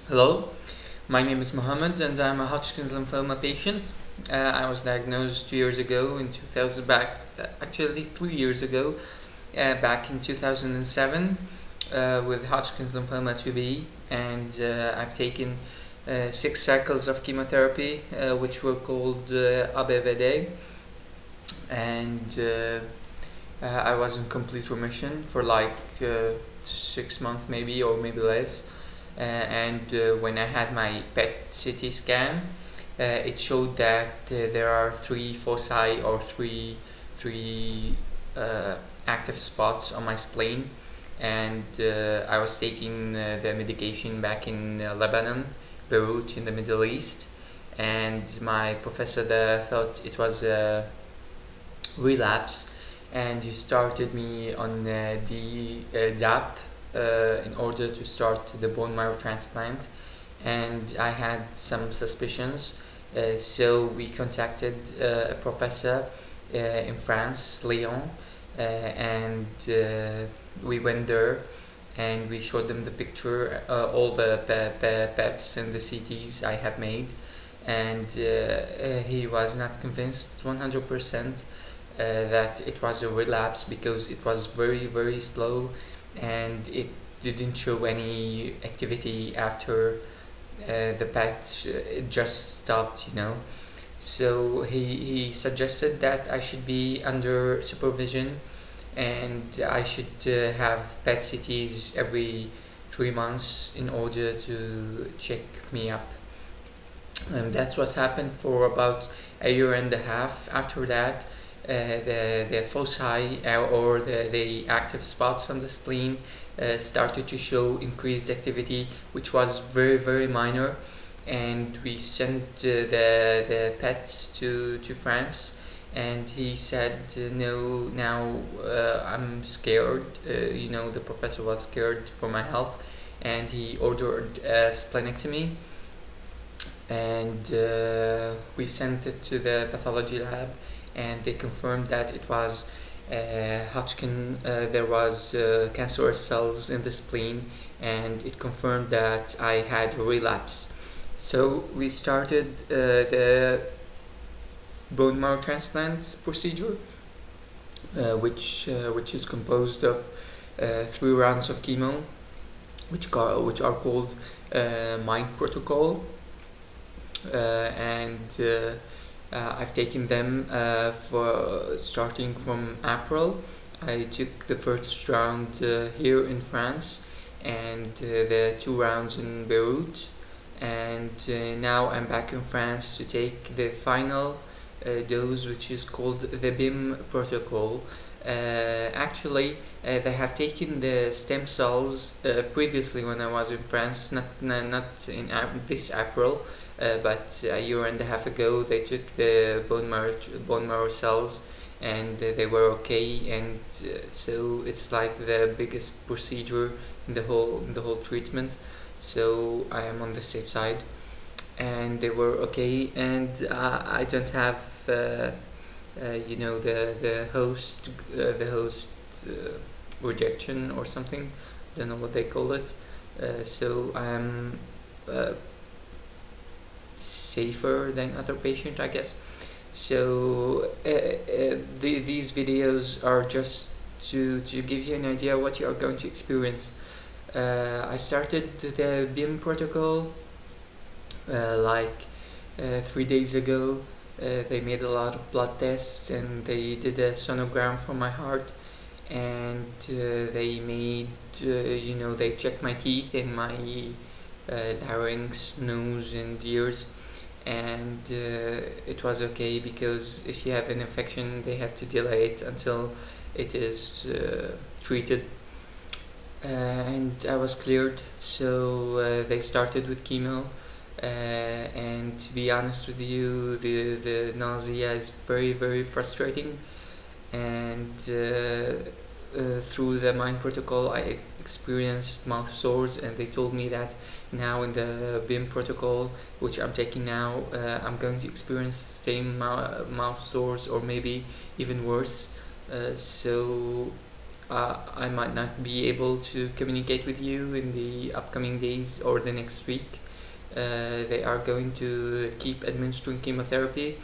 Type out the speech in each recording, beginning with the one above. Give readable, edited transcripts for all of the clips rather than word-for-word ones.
Hello, my name is Mohammed and I'm a Hodgkin's lymphoma patient. I was diagnosed 2 years ago in 2000, actually 3 years ago, back in 2007 with Hodgkin's lymphoma 2B, and I've taken 6 cycles of chemotherapy, which were called ABVD, and I was in complete remission for like 6 months maybe, or maybe less. And when I had my PET CT scan, it showed that there are three foci, or three active spots on my spleen, and I was taking the medication back in Lebanon, Beirut in the Middle East, and my professor there thought it was a relapse, and he started me on the DAP in order to start the bone marrow transplant, and I had some suspicions, so we contacted a professor in France, Lyon, and we went there and we showed them the picture, all the PETs and the CTs I have made, and he was not convinced 100% that it was a relapse, because it was very slow and it didn't show any activity after the PET just stopped, So he suggested that I should be under supervision, and I should have PET CTs every 3 months in order to check me up. And that's what happened for about a year and a half. After that, the foci, or the active spots on the spleen, started to show increased activity, which was very minor, and we sent the PETs to France, and he said, no, now I'm scared. The professor was scared for my health, and he ordered a splenectomy, and we sent it to the pathology lab, and they confirmed that it was Hodgkin. There was cancerous cells in the spleen, and it confirmed that I had a relapse. So we started the bone marrow transplant procedure, which is composed of 3 rounds of chemo, which are called MIND protocol, and I've taken them for starting from April. I took the first round here in France, and the 2 rounds in Beirut, and now I'm back in France to take the final dose, which is called the BIM protocol. Actually, they have taken the stem cells previously when I was in France, not in this April, but a year and a half ago they took the bone marrow cells, and they were okay, and so it's like the biggest procedure in the whole treatment. So I am on the safe side, and they were okay, and I don't have the host rejection or something. I don't know what they call it. So I'm safer than other patients, I guess. So these videos are just to give you an idea what you are going to experience. I started the BIM protocol like 3 days ago. They made a lot of blood tests, and they did a sonogram for my heart, and they made they checked my teeth and my larynx, nose and ears, and it was okay, because if you have an infection they have to delay it until it is treated, and I was cleared. So they started with chemo, and to be honest with you, the nausea is very frustrating, and through the MIND protocol I experienced mouth sores, and they told me that now in the BIM protocol, which I'm taking now, I'm going to experience the same mouth sores, or maybe even worse. So I might not be able to communicate with you in the upcoming days or the next week. They are going to keep administering chemotherapy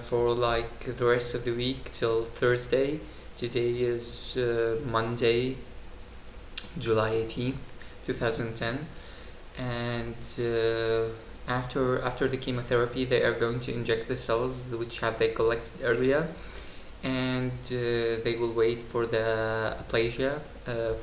for like the rest of the week till Thursday. Today is Monday, July 18th, 2010, and after the chemotherapy, they are going to inject the cells which have they collected earlier, and they will wait for the aplasia,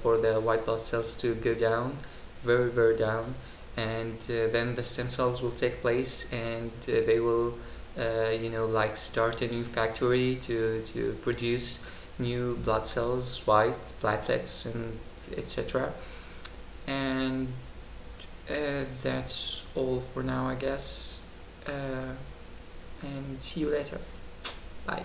for the white blood cells to go down, very down, and then the stem cells will take place, and they will like start a new factory to produce new blood cells, white platelets, and etc. And that's all for now, I guess. And see you later. Bye.